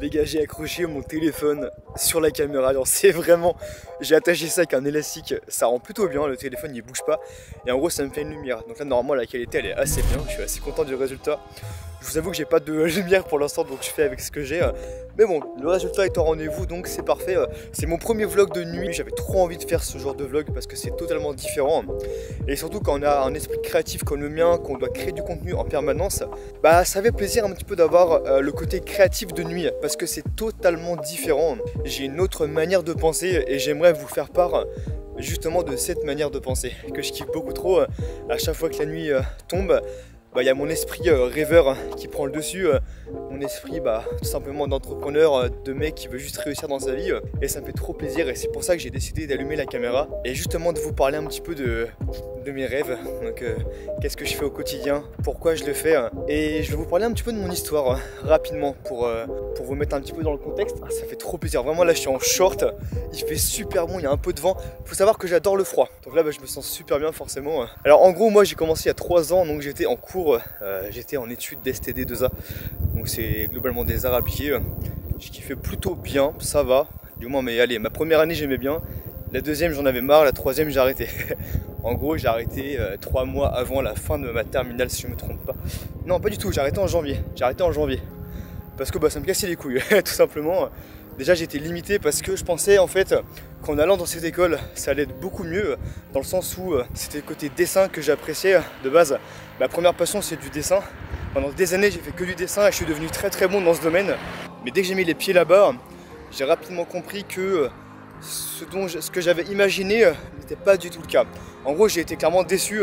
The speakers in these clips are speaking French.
Les gars, j'ai accroché mon téléphone sur la caméra. Genre, c'est vraiment. J'ai attaché ça avec un élastique. Ça rend plutôt bien. Le téléphone il bouge pas. Et en gros, ça me fait une lumière. Donc là, normalement, la qualité elle est assez bien. Je suis assez content du résultat. Je vous avoue que j'ai pas de lumière pour l'instant. Donc je fais avec ce que j'ai. Mais bon, le résultat est au rendez-vous. Donc c'est parfait. C'est mon premier vlog de nuit. J'avais trop envie de faire ce genre de vlog parce que c'est totalement différent. Et surtout, quand on a un esprit créatif comme le mien, qu'on doit créer du contenu en permanence, bah ça fait plaisir un petit peu d'avoir le côté créatif de nuit parce que c'est totalement différent. J'ai une autre manière de penser et j'aimerais vous faire part justement de cette manière de penser que je kiffe beaucoup trop. À chaque fois que la nuit tombe, bah, y a mon esprit rêveur qui prend le dessus, mon esprit tout simplement d'entrepreneur, de mec qui veut juste réussir dans sa vie, et ça me fait trop plaisir et c'est pour ça que j'ai décidé d'allumer la caméra et justement de vous parler un petit peu de mes rêves. Donc qu'est-ce que je fais au quotidien, pourquoi je le fais, et je vais vous parler un petit peu de mon histoire rapidement pour vous mettre un petit peu dans le contexte. Ça fait trop plaisir, vraiment là je suis en short, il fait super bon, il y a un peu de vent. Faut savoir que j'adore le froid, donc là je me sens super bien forcément. Alors en gros moi j'ai commencé il y a 3 ans, donc j'étais en cours, j'étais en études d'STD 2A, donc c'est globalement des arts appliqués. Je kiffais plutôt bien, ça va, du moins, mais allez, ma première année j'aimais bien, la deuxième j'en avais marre, la troisième j'ai arrêté. En gros j'ai arrêté 3 mois avant la fin de ma terminale si je me trompe pas. Non pas du tout, j'ai arrêté en janvier, parce que ça me cassait les couilles tout simplement. Déjà j'étais limité parce que je pensais en fait qu'en allant dans cette école ça allait être beaucoup mieux, dans le sens où c'était le côté dessin que j'appréciais de base. Ma première passion c'est du dessin. Pendant des années j'ai fait que du dessin et je suis devenu très bon dans ce domaine. Mais dès que j'ai mis les pieds là-bas, j'ai rapidement compris que ce que j'avais imaginé n'était pas du tout le cas. En gros j'ai été clairement déçu,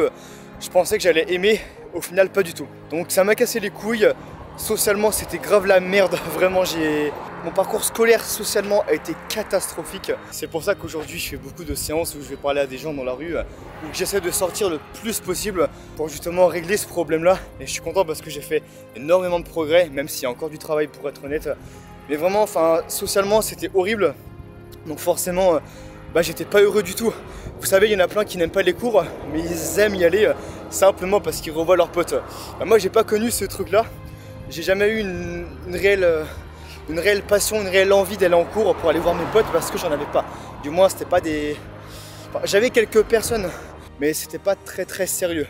je pensais que j'allais aimer, au final pas du tout. Donc ça m'a cassé les couilles, socialement c'était grave la merde, vraiment mon parcours scolaire socialement a été catastrophique. C'est pour ça qu'aujourd'hui je fais beaucoup de séances où je vais parler à des gens dans la rue, où j'essaie de sortir le plus possible pour justement régler ce problème là. Et je suis content parce que j'ai fait énormément de progrès, même s'il y a encore du travail pour être honnête. Mais vraiment, socialement c'était horrible. Donc forcément, j'étais pas heureux du tout. Vous savez, il y en a plein qui n'aiment pas les cours, mais ils aiment y aller simplement parce qu'ils revoient leurs potes. Moi j'ai pas connu ce truc là. J'ai jamais eu une réelle passion, une réelle envie d'aller en cours pour aller voir mes potes parce que j'en avais pas. Du moins c'était pas des... j'avais quelques personnes, mais c'était pas très sérieux.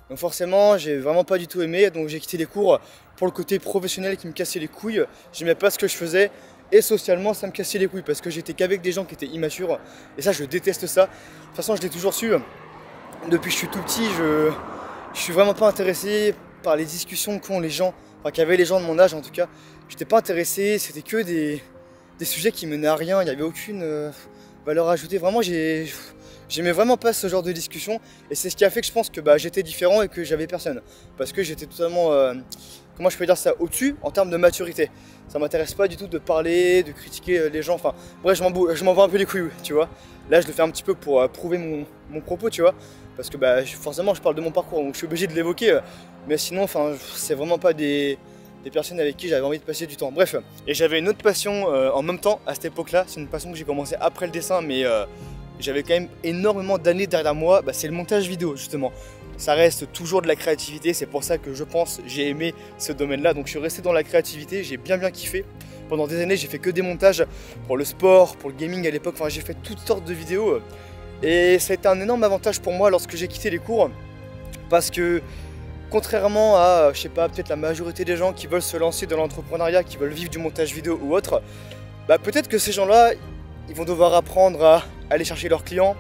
Donc forcément j'ai vraiment pas du tout aimé, donc j'ai quitté les cours pour le côté professionnel qui me cassait les couilles. J'aimais pas ce que je faisais et socialement ça me cassait les couilles parce que j'étais qu'avec des gens qui étaient immatures et ça je déteste ça. De toute façon je l'ai toujours su, depuis que je suis tout petit, je suis vraiment pas intéressé par les discussions qu'ont les gens, qu'avaient les gens de mon âge en tout cas. J'étais pas intéressé, c'était que des sujets qui menaient à rien, il n'y avait aucune valeur ajoutée. Vraiment j'aimais vraiment pas ce genre de discussion et c'est ce qui a fait que je pense que j'étais différent et que j'avais personne. Parce que j'étais totalement, comment je peux dire ça, au-dessus en termes de maturité. Ça m'intéresse pas du tout de parler, de critiquer les gens, bref je m'en bats un peu les couilles, tu vois. Là je le fais un petit peu pour prouver mon propos, tu vois. Parce que forcément je parle de mon parcours donc je suis obligé de l'évoquer. Mais sinon c'est vraiment pas des personnes avec qui j'avais envie de passer du temps. Bref, et j'avais une autre passion en même temps à cette époque-là. C'est une passion que j'ai commencé après le dessin, mais j'avais quand même énormément d'années derrière moi. C'est le montage vidéo justement. Ça reste toujours de la créativité, c'est pour ça que je pense j'ai aimé ce domaine-là. Donc je suis resté dans la créativité, j'ai bien kiffé. Pendant des années, j'ai fait que des montages pour le sport, pour le gaming à l'époque. J'ai fait toutes sortes de vidéos et ça a été un énorme avantage pour moi lorsque j'ai quitté les cours, parce que contrairement à, je sais pas, peut-être la majorité des gens qui veulent se lancer dans l'entrepreneuriat, qui veulent vivre du montage vidéo ou autre, peut-être que ces gens-là, ils vont devoir apprendre à aller chercher leurs clients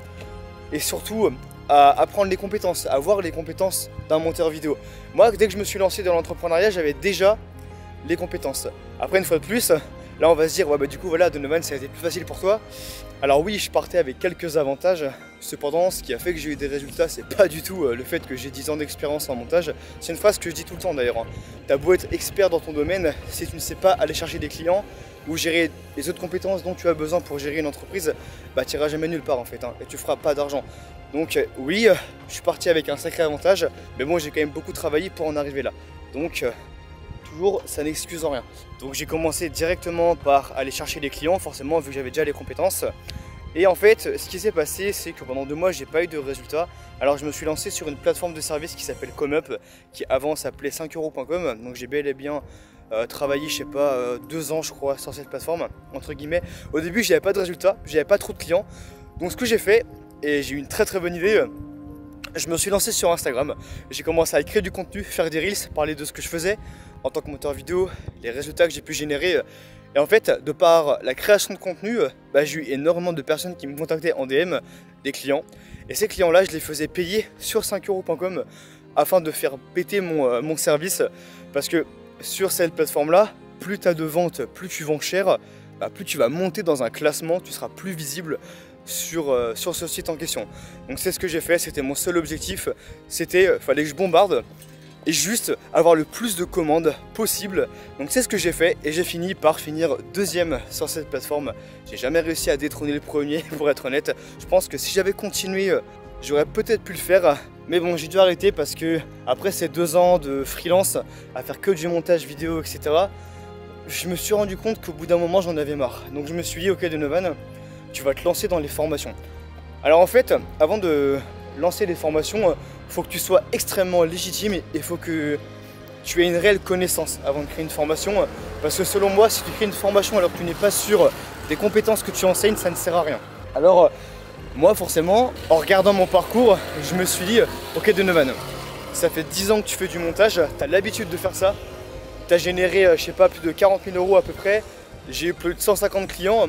et surtout à apprendre les compétences, à avoir les compétences d'un monteur vidéo. Moi, dès que je me suis lancé dans l'entrepreneuriat, j'avais déjà les compétences. Après, une fois de plus, là on va se dire, du coup voilà, Donovan, ça a été plus facile pour toi. Alors oui, je partais avec quelques avantages. Cependant, ce qui a fait que j'ai eu des résultats, c'est pas du tout le fait que j'ai 10 ans d'expérience en montage. C'est une phrase que je dis tout le temps d'ailleurs. T'as beau être expert dans ton domaine, si tu ne sais pas aller chercher des clients ou gérer les autres compétences dont tu as besoin pour gérer une entreprise, tu n'iras jamais nulle part en fait, et tu feras pas d'argent. Donc oui, je suis parti avec un sacré avantage, mais bon, j'ai quand même beaucoup travaillé pour en arriver là. Donc toujours, ça n'excuse en rien. Donc j'ai commencé directement par aller chercher des clients, forcément vu que j'avais déjà les compétences. Et en fait, ce qui s'est passé, c'est que pendant 2 mois, j'ai pas eu de résultats. Alors je me suis lancé sur une plateforme de service qui s'appelle ComeUp, qui avant s'appelait 5euros.com. Donc j'ai bel et bien travaillé, je sais pas, 2 ans je crois sur cette plateforme, entre guillemets. Au début j'avais pas de résultats, j'avais pas trop de clients. Donc ce que j'ai fait, et j'ai eu une très très bonne idée, je me suis lancé sur Instagram. J'ai commencé à créer du contenu, faire des reels, parler de ce que je faisais en tant que monteur vidéo, les résultats que j'ai pu générer. Et en fait, de par la création de contenu, j'ai eu énormément de personnes qui me contactaient en DM, des clients. Et ces clients-là, je les faisais payer sur 5euros.com afin de faire péter mon service. Parce que sur cette plateforme-là, plus tu as de ventes, plus tu vends cher, plus tu vas monter dans un classement, tu seras plus visible sur ce site en question. Donc c'est ce que j'ai fait, c'était mon seul objectif. C'était, fallait que je bombarde et juste avoir le plus de commandes possible. Donc c'est ce que j'ai fait et j'ai fini par finir deuxième sur cette plateforme. J'ai jamais réussi à détrôner le premier pour être honnête. Je pense que si j'avais continué, j'aurais peut-être pu le faire. Mais bon, j'ai dû arrêter parce que après ces 2 ans de freelance à faire que du montage vidéo, etc., je me suis rendu compte qu'au bout d'un moment j'en avais marre. Donc je me suis dit, ok Donovan, tu vas te lancer dans les formations. Alors en fait, avant de lancer les formations, il faut que tu sois extrêmement légitime et il faut que tu aies une réelle connaissance avant de créer une formation. Parce que selon moi, si tu crées une formation alors que tu n'es pas sûr des compétences que tu enseignes, ça ne sert à rien. Alors moi forcément, en regardant mon parcours, je me suis dit, ok Donovan, ça fait 10 ans que tu fais du montage, tu as l'habitude de faire ça, tu as généré, je sais pas, plus de 40 000 € à peu près, j'ai eu plus de 150 clients,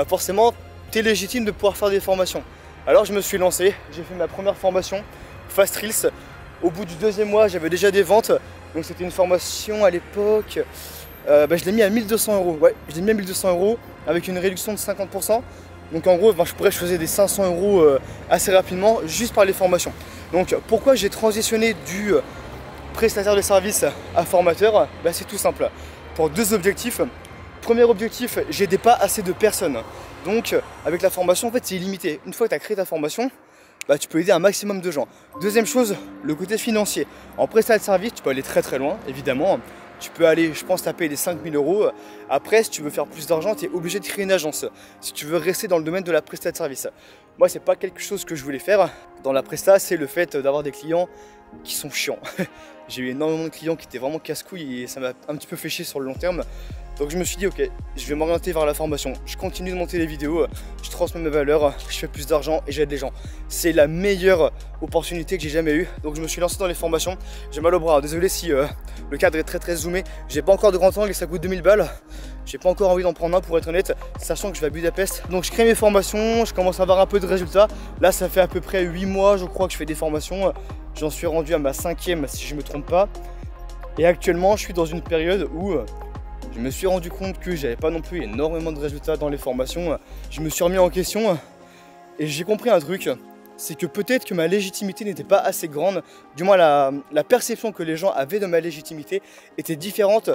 forcément, tu es légitime de pouvoir faire des formations. Alors je me suis lancé, j'ai fait ma première formation, Fast Reels. Au bout du 2e mois, j'avais déjà des ventes, donc c'était une formation à l'époque, je l'ai mis à 1200 €. Ouais, je l'ai mis à 1200 € avec une réduction de 50%. Donc en gros, je faisais des 500 € assez rapidement juste par les formations. Donc pourquoi j'ai transitionné du prestataire de service à formateur? C'est tout simple, pour 2 objectifs. Premier objectif, j'aidais pas assez de personnes. Donc avec la formation, en fait, c'est illimité. Une fois que tu as créé ta formation, tu peux aider un maximum de gens. Deuxième chose, le côté financier. En prestataire de service, tu peux aller très très loin, évidemment. Tu peux aller, je pense, taper les 5000 €. Après, si tu veux faire plus d'argent, tu es obligé de créer une agence. Si tu veux rester dans le domaine de la prestation de service. Moi, c'est pas quelque chose que je voulais faire. Dans la presta, c'est le fait d'avoir des clients qui sont chiants. J'ai eu énormément de clients qui étaient vraiment casse-couilles et ça m'a un petit peu fait chier sur le long terme. Donc je me suis dit, ok, je vais m'orienter vers la formation. Je continue de monter les vidéos, je transmets mes valeurs, je fais plus d'argent et j'aide les gens. C'est la meilleure opportunité que j'ai jamais eue. Donc je me suis lancé dans les formations. J'ai mal au bras, désolé si le cadre est très zoomé. J'ai pas encore de grand angle et ça coûte 2000 balles. J'ai pas encore envie d'en prendre un pour être honnête, sachant que je vais à Budapest. Donc je crée mes formations, je commence à avoir un peu de résultats. Là ça fait à peu près 8 mois je crois que je fais des formations. J'en suis rendu à ma 5e si je me trompe pas. Et actuellement je suis dans une période où je me suis rendu compte que j'avais pas non plus énormément de résultats dans les formations. Je me suis remis en question et j'ai compris un truc, c'est que peut-être que ma légitimité n'était pas assez grande. Du moins la perception que les gens avaient de ma légitimité était différente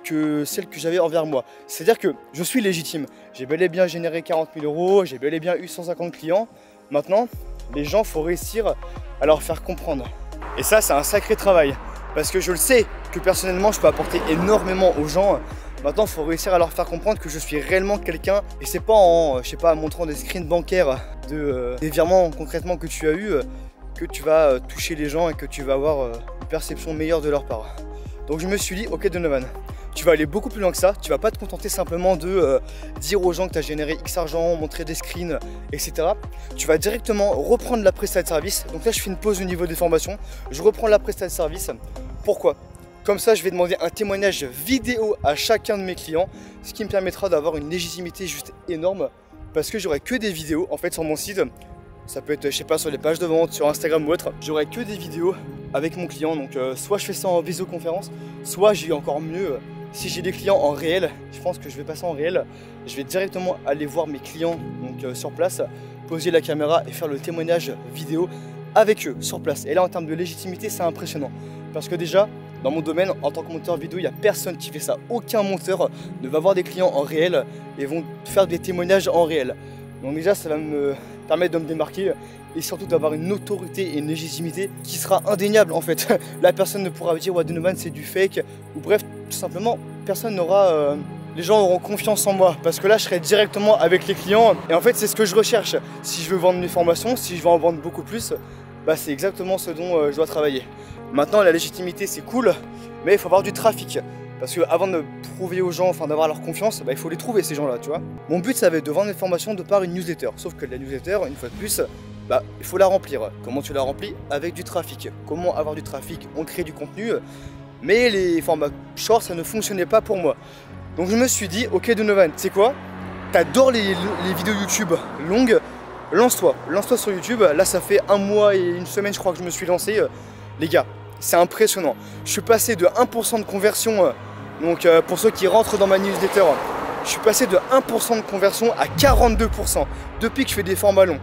que celle que j'avais envers moi. C'est-à-dire que je suis légitime. J'ai bel et bien généré 40 000 €, j'ai bel et bien eu 150 clients. Maintenant, les gens, faut réussir à leur faire comprendre. Et ça, c'est un sacré travail. Parce que je le sais que personnellement, je peux apporter énormément aux gens. Maintenant, il faut réussir à leur faire comprendre que je suis réellement quelqu'un. Et c'est pas en, je sais pas, montrant des screens bancaires des virements concrètement que tu as eu que tu vas toucher les gens et que tu vas avoir une perception meilleure de leur part. Donc je me suis dit, ok Donovan, tu vas aller beaucoup plus loin que ça. Tu vas pas te contenter simplement de dire aux gens que tu as généré X argent, montrer des screens, etc. Tu vas directement reprendre la prestation de service. Donc là, je fais une pause au niveau des formations. Je reprends la prestation de service. Pourquoi? Comme ça, je vais demander un témoignage vidéo à chacun de mes clients, ce qui me permettra d'avoir une légitimité juste énorme parce que j'aurai que des vidéos en fait sur mon site. Ça peut être, je sais pas, sur les pages de vente, sur Instagram ou autre. J'aurai que des vidéos avec mon client. Donc soit je fais ça en visioconférence, soit j'ai encore mieux. Si j'ai des clients en réel, je pense que je vais passer en réel. Je vais directement aller voir mes clients donc, sur place, poser la caméra et faire le témoignage vidéo avec eux sur place. Et là, en termes de légitimité, c'est impressionnant. Parce que déjà, dans mon domaine, en tant que monteur vidéo, il n'y a personne qui fait ça. Aucun monteur ne va voir des clients en réel et vont faire des témoignages en réel. Donc déjà, ça va me permettre de me démarquer et surtout d'avoir une autorité et une légitimité qui sera indéniable en fait. La personne ne pourra dire ouais, Donovan c'est du fake ou bref, tout simplement, personne n'aura... les gens auront confiance en moi parce que là je serai directement avec les clients et en fait c'est ce que je recherche. Si je veux vendre mes formations, si je veux en vendre beaucoup plus, c'est exactement ce dont je dois travailler. Maintenant la légitimité c'est cool, mais il faut avoir du trafic Parce que avant de prouver aux gens, enfin d'avoir leur confiance, bah, il faut les trouver ces gens-là, tu vois. Mon but, ça va être de vendre des formations de par une newsletter. Sauf que la newsletter, une fois de plus, bah, il faut la remplir. Comment tu la remplis? Avec du trafic. Comment avoir du trafic? On crée du contenu. Mais les formats short, ça ne fonctionnait pas pour moi. Donc je me suis dit, ok Donovan, tu sais quoi? T'adores les vidéos YouTube longues, lance-toi sur YouTube. Là, ça fait 1 mois et 1 semaine, je crois que je me suis lancé. Les gars, c'est impressionnant. Je suis passé de 1% de conversion, donc pour ceux qui rentrent dans ma newsletter, je suis passé de 1% de conversion à 42% depuis que je fais des formats longs.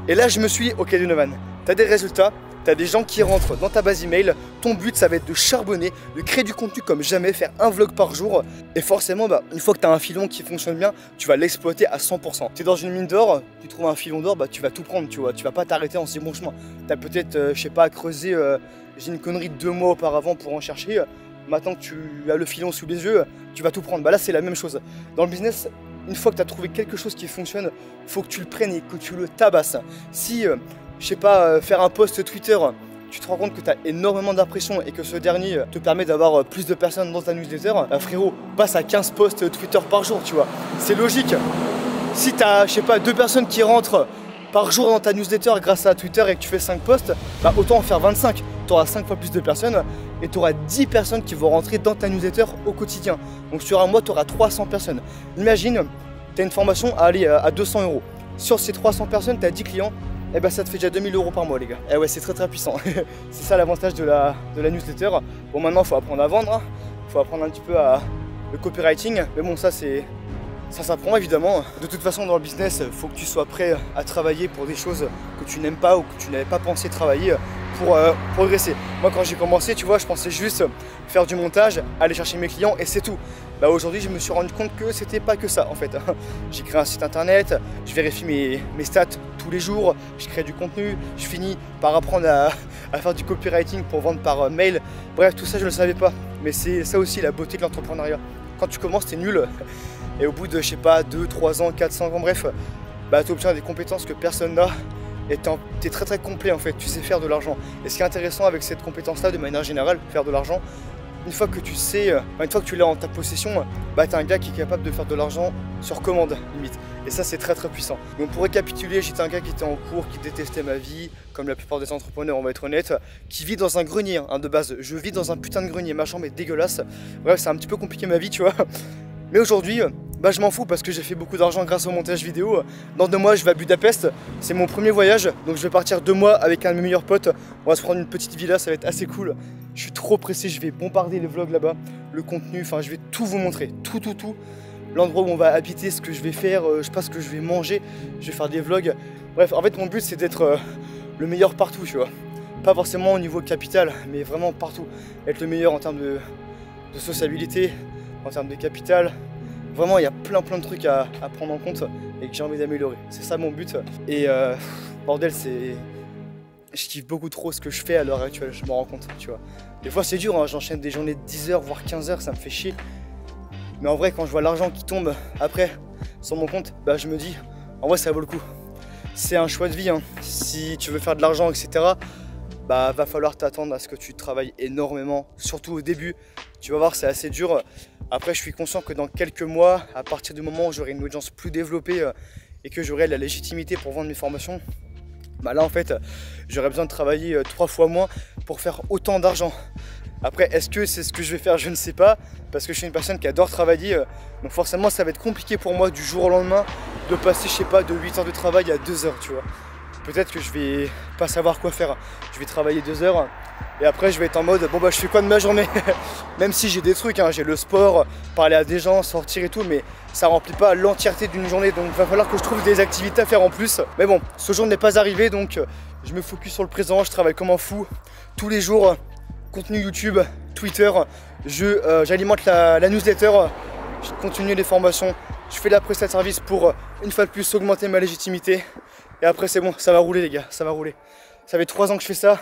Et là, je me suis dit, ok Donovan, t'as des résultats, t'as des gens qui rentrent dans ta base email, ton but ça va être de charbonner, de créer du contenu comme jamais, faire un vlog par jour. Et forcément, bah, une fois que t'as un filon qui fonctionne bien, tu vas l'exploiter à 100%. T'es dans une mine d'or, tu trouves un filon d'or, bah, tu vas tout prendre, tu vois. Tu vas pas t'arrêter en si bon chemin. T'as peut-être, je sais pas, creusé, j'ai une connerie de 2 mois auparavant pour en chercher. Maintenant que tu as le filon sous les yeux, tu vas tout prendre. Bah là, c'est la même chose. Dans le business, une fois que tu as trouvé quelque chose qui fonctionne, faut que tu le prennes et que tu le tabasses. Si, je sais pas, faire un post Twitter, tu te rends compte que tu as énormément d'impressions et que ce dernier te permet d'avoir plus de personnes dans ta newsletter, frérot, passe à 15 posts Twitter par jour, tu vois. C'est logique. Si tu as, je sais pas, 2 personnes qui rentrent par jour dans ta newsletter grâce à Twitter et que tu fais 5 posts, bah autant en faire 25. Tu auras 5 fois plus de personnes et tu auras 10 personnes qui vont rentrer dans ta newsletter au quotidien. Donc sur un mois, tu auras 300 personnes. Imagine, tu as une formation à aller à 200 €. Sur ces 300 personnes, tu as 10 clients. Et bah ça te fait déjà 2000 € par mois les gars. Et ouais, c'est très puissant. C'est ça l'avantage de la newsletter. Bon, maintenant il faut apprendre à vendre, hein. Faut apprendre un petit peu le copywriting. Mais bon, ça s'apprend évidemment. De toute façon dans le business, il faut que tu sois prêt à travailler pour des choses que tu n'aimes pas ou que tu n'avais pas pensé travailler pour progresser. Moi quand j'ai commencé, tu vois, je pensais juste faire du montage, aller chercher mes clients et c'est tout. Bah aujourd'hui je me suis rendu compte que c'était pas que ça en fait. J'ai créé un site internet, je vérifie mes stats tous les jours, je crée du contenu, je finis par apprendre à faire du copywriting pour vendre par mail. Bref, tout ça je ne le savais pas. Mais c'est ça aussi la beauté de l'entrepreneuriat. Quand tu commences, t'es nul. Et au bout de, je sais pas, 2, 3 ans, 4, 5 ans, bref, bah tu obtiens des compétences que personne n'a. Et t'es très complet en fait, tu sais faire de l'argent. Et ce qui est intéressant avec cette compétence-là, de manière générale, faire de l'argent, une fois que tu sais, une fois que tu l'as en ta possession, bah t'es un gars qui est capable de faire de l'argent sur commande, limite. Et ça, c'est très puissant. Donc pour récapituler, j'étais un gars qui était en cours, qui détestait ma vie, comme la plupart des entrepreneurs, on va être honnête, qui vit dans un grenier, hein, de base. Je vis dans un putain de grenier, ma chambre est dégueulasse. Bref, c'est un petit peu compliqué ma vie, tu vois. Mais aujourd'hui, bah je m'en fous parce que j'ai fait beaucoup d'argent grâce au montage vidéo. Dans 2 mois, je vais à Budapest, c'est mon premier voyage, donc je vais partir 2 mois avec un de mes meilleurs potes. On va se prendre une petite villa, ça va être assez cool. Je suis trop pressé, je vais bombarder les vlogs là-bas, le contenu, enfin je vais tout vous montrer, tout. L'endroit où on va habiter, ce que je vais faire, je sais pas ce que je vais manger, je vais faire des vlogs. Bref, en fait mon but c'est d'être le meilleur partout, tu vois. Pas forcément au niveau capital, mais vraiment partout. Être le meilleur en termes de sociabilité, en termes de capital. Vraiment, il y a plein de trucs à prendre en compte et que j'ai envie d'améliorer. C'est ça mon but. Et bordel, je kiffe beaucoup trop ce que je fais à l'heure actuelle, je m'en rends compte, tu vois. Des fois c'est dur, hein, j'enchaîne des journées de 10 heures, voire 15 heures, ça me fait chier. Mais en vrai, quand je vois l'argent qui tombe après sur mon compte, bah je me dis, en vrai ça vaut le coup. C'est un choix de vie, hein. Si tu veux faire de l'argent, etc., bah va falloir t'attendre à ce que tu travailles énormément, surtout au début. Tu vas voir, c'est assez dur. Après, je suis conscient que dans quelques mois, à partir du moment où j'aurai une audience plus développée et que j'aurai la légitimité pour vendre mes formations, bah là en fait, j'aurai besoin de travailler 3 fois moins pour faire autant d'argent. Après, est-ce que c'est ce que je vais faire? Je ne sais pas, parce que je suis une personne qui adore travailler. Donc forcément, ça va être compliqué pour moi du jour au lendemain de passer, je sais pas, de 8 heures de travail à 2 heures, tu vois. Peut-être que je vais pas savoir quoi faire. Je vais travailler 2 heures et après je vais être en mode bon bah je fais quoi de ma journée. Même si j'ai des trucs, hein, j'ai le sport, parler à des gens, sortir et tout, mais ça remplit pas l'entièreté d'une journée, donc il va falloir que je trouve des activités à faire en plus. Mais bon, ce jour n'est pas arrivé, donc je me focus sur le présent, je travaille comme un fou tous les jours, contenu YouTube, Twitter, j'alimente la newsletter, je continue les formations, je fais la prestation de service pour une fois de plus augmenter ma légitimité. Et après c'est bon, ça va rouler les gars, ça va rouler. Ça fait 3 ans que je fais ça,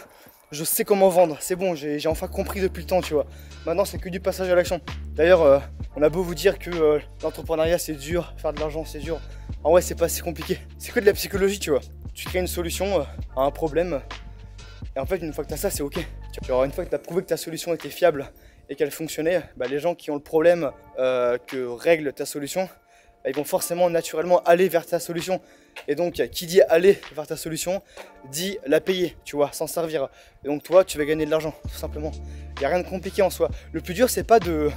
je sais comment vendre, c'est bon, j'ai enfin compris depuis le temps, tu vois. Maintenant c'est que du passage à l'action. D'ailleurs, on a beau vous dire que l'entrepreneuriat c'est dur, faire de l'argent c'est dur. En vrai c'est pas si compliqué, c'est que de la psychologie, tu vois. Tu crées une solution à un problème, et en fait une fois que tu as ça c'est ok. Tu vois, une fois que tu as prouvé que ta solution était fiable et qu'elle fonctionnait, bah, les gens qui ont le problème que règle ta solution, ils vont forcément naturellement aller vers ta solution. Et donc qui dit aller vers ta solution dit la payer, tu vois, s'en servir. Et donc toi tu vas gagner de l'argent, tout simplement. Il n'y a rien de compliqué en soi. Le plus dur c'est pas de...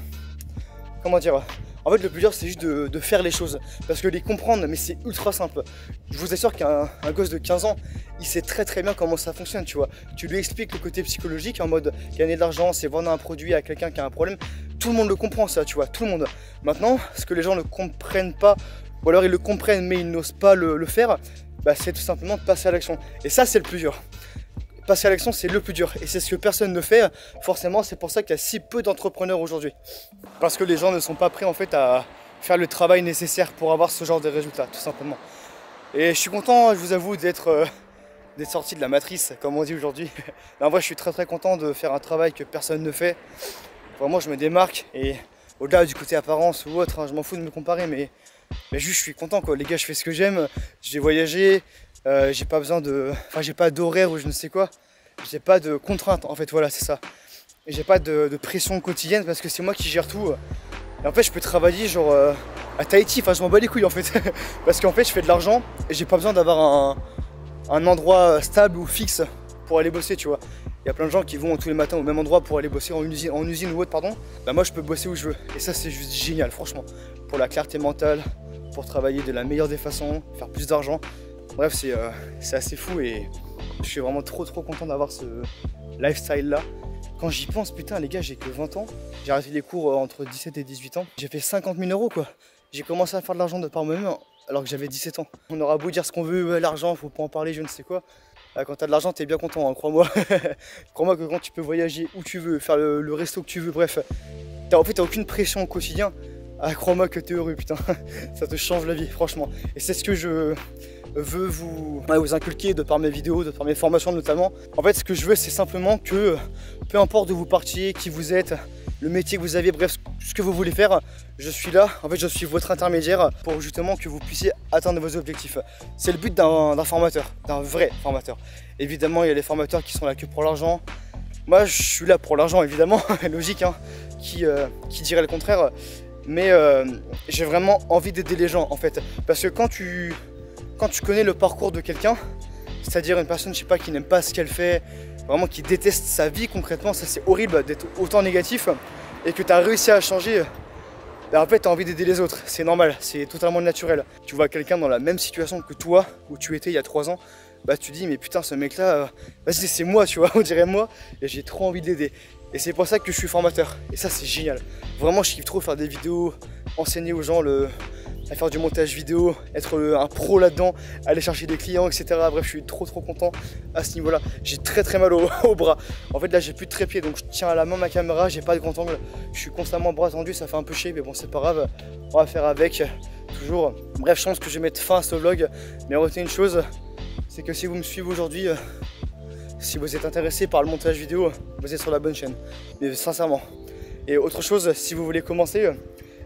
Comment dire? En fait le plus dur c'est juste de faire les choses. Parce que les comprendre, mais c'est ultra simple. Je vous assure qu'un gosse de 15 ans, il sait très bien comment ça fonctionne, tu vois. Tu lui expliques le côté psychologique en mode gagner de l'argent, c'est vendre un produit à quelqu'un qui a un problème. Tout le monde le comprend ça, tu vois, tout le monde. Maintenant, ce que les gens ne comprennent pas, ou alors ils le comprennent mais ils n'osent pas le faire, bah, c'est tout simplement de passer à l'action. Et ça c'est le plus dur. Passer à l'action c'est le plus dur et c'est ce que personne ne fait. Forcément c'est pour ça qu'il y a si peu d'entrepreneurs aujourd'hui. Parce que les gens ne sont pas prêts en fait à faire le travail nécessaire pour avoir ce genre de résultats, tout simplement. Et je suis content, je vous avoue, d'être sorti de la matrice, comme on dit aujourd'hui. En vrai je suis très content de faire un travail que personne ne fait. Vraiment je me démarque et au-delà du côté apparence ou autre, hein, je m'en fous de me comparer, mais juste je suis content quoi. Les gars, je fais ce que j'aime, j'ai voyagé, j'ai pas besoin de... Enfin j'ai pas d'horaire ou je ne sais quoi, j'ai pas de contraintes en fait, voilà c'est ça. Et j'ai pas de pression quotidienne parce que c'est moi qui gère tout. Et en fait je peux travailler genre à Tahiti, enfin je m'en bats les couilles en fait. Parce qu'en fait je fais de l'argent et j'ai pas besoin d'avoir un endroit stable ou fixe pour aller bosser, tu vois. Il y a plein de gens qui vont tous les matins au même endroit pour aller bosser en usine ou autre, pardon. Bah moi je peux bosser où je veux. Et ça c'est juste génial, franchement. Pour la clarté mentale, pour travailler de la meilleure des façons, faire plus d'argent. Bref, c'est assez fou et je suis vraiment trop content d'avoir ce lifestyle là. Quand j'y pense, putain les gars, j'ai que 20 ans. J'ai arrêté les cours entre 17 et 18 ans. J'ai fait 50 000 € quoi. J'ai commencé à faire de l'argent de par moi-même alors que j'avais 17 ans. On aura beau dire ce qu'on veut, l'argent, faut pas en parler, je ne sais quoi. Quand t'as de l'argent, t'es bien content, hein, crois-moi. Crois-moi que quand tu peux voyager où tu veux, faire le resto que tu veux, bref, en fait t'as aucune pression au quotidien. Ah, crois-moi que t'es heureux, putain. Ça te change la vie, franchement. Et c'est ce que je veux vous inculquer de par mes vidéos, de par mes formations notamment. En fait, ce que je veux, c'est simplement que, peu importe d'où vous partiez, qui vous êtes, le métier que vous avez, bref, ce que vous voulez faire, je suis là. En fait, je suis votre intermédiaire pour justement que vous puissiez atteindre vos objectifs. C'est le but d'un formateur, d'un vrai formateur. Évidemment, il y a les formateurs qui sont là que pour l'argent. Moi, je suis là pour l'argent, évidemment, logique, hein, qui dirait le contraire. Mais j'ai vraiment envie d'aider les gens, en fait. Parce que quand tu connais le parcours de quelqu'un, c'est-à-dire une personne, je sais pas, qui n'aime pas ce qu'elle fait, vraiment qui déteste sa vie concrètement, ça c'est horrible d'être autant négatif, et que tu as réussi à changer, bah en fait tu as envie d'aider les autres, c'est normal, c'est totalement naturel. Tu vois quelqu'un dans la même situation que toi, où tu étais il y a 3 ans, bah tu dis mais putain ce mec là, vas-y c'est moi, tu vois, on dirait moi, et j'ai trop envie d'aider. Et c'est pour ça que je suis formateur, et ça c'est génial. Vraiment je kiffe trop faire des vidéos, enseigner aux gens à faire du montage vidéo, être un pro là-dedans, aller chercher des clients, etc. Bref, je suis trop content à ce niveau-là. J'ai très mal au bras. En fait, là, j'ai plus de trépied, donc je tiens à la main ma caméra, j'ai pas de grand angle. Je suis constamment bras tendu, ça fait un peu chier, mais bon, c'est pas grave. On va faire avec, toujours. Bref, je pense que je vais mettre fin à ce vlog. Mais retenez une chose, c'est que si vous me suivez aujourd'hui, si vous êtes intéressé par le montage vidéo, vous êtes sur la bonne chaîne. Mais sincèrement. Et autre chose, si vous voulez commencer,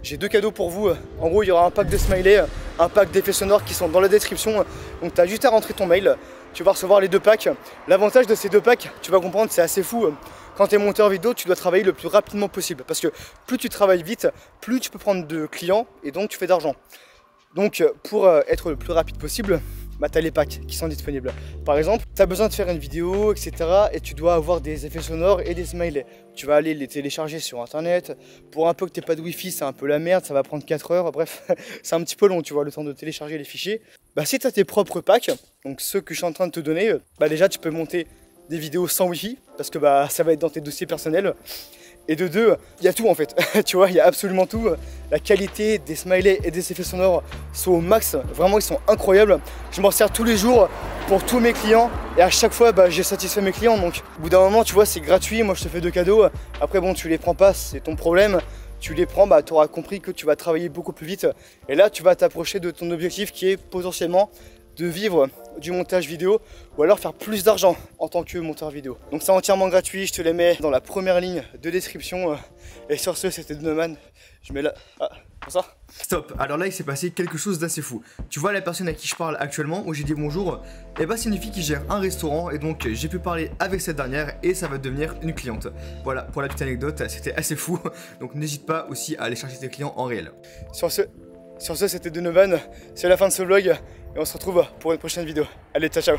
j'ai 2 cadeaux pour vous. En gros, il y aura un pack de smileys, un pack d'effets sonores qui sont dans la description. Donc tu as juste à rentrer ton mail, tu vas recevoir les 2 packs. L'avantage de ces 2 packs, tu vas comprendre, c'est assez fou. Quand tu es monteur vidéo, tu dois travailler le plus rapidement possible. Parce que plus tu travailles vite, plus tu peux prendre de clients et donc tu fais d'argent. Donc pour être le plus rapide possible, bah, tu as les packs qui sont disponibles. Par exemple, tu as besoin de faire une vidéo, etc. et tu dois avoir des effets sonores et des smileys. Tu vas aller les télécharger sur internet. Pour un peu que tu n'aies pas de wifi, c'est un peu la merde, ça va prendre 4 heures. Bref, c'est un petit peu long, tu vois, le temps de télécharger les fichiers. Bah, si tu as tes propres packs, donc ceux que je suis en train de te donner, bah, déjà tu peux monter des vidéos sans wifi parce que bah, ça va être dans tes dossiers personnels. Et de 2, il y a tout en fait, tu vois, il y a absolument tout. La qualité des smileys et des effets sonores sont au max, vraiment ils sont incroyables. Je m'en sers tous les jours pour tous mes clients et à chaque fois bah, j'ai satisfait mes clients. Donc au bout d'un moment, tu vois, c'est gratuit, moi je te fais 2 cadeaux. Après bon, tu les prends pas, c'est ton problème. Tu les prends, bah, tu auras compris que tu vas travailler beaucoup plus vite. Et là, tu vas t'approcher de ton objectif qui est potentiellement de vivre du montage vidéo ou alors faire plus d'argent en tant que monteur vidéo. Donc c'est entièrement gratuit, je te les mets dans la première ligne de description. Et sur ce, c'était Donovan. Je mets là. Ah, Bonsoir. Stop, alors là il s'est passé quelque chose d'assez fou. Tu vois la personne à qui je parle actuellement, où j'ai dit bonjour, et bah c'est une fille qui gère un restaurant, et donc j'ai pu parler avec cette dernière, et ça va devenir une cliente. Voilà, pour la petite anecdote, c'était assez fou, donc n'hésite pas aussi à aller chercher tes clients en réel. Sur ce, c'était Donovan, c'est la fin de ce vlog, et on se retrouve pour une prochaine vidéo. Allez, ciao ciao.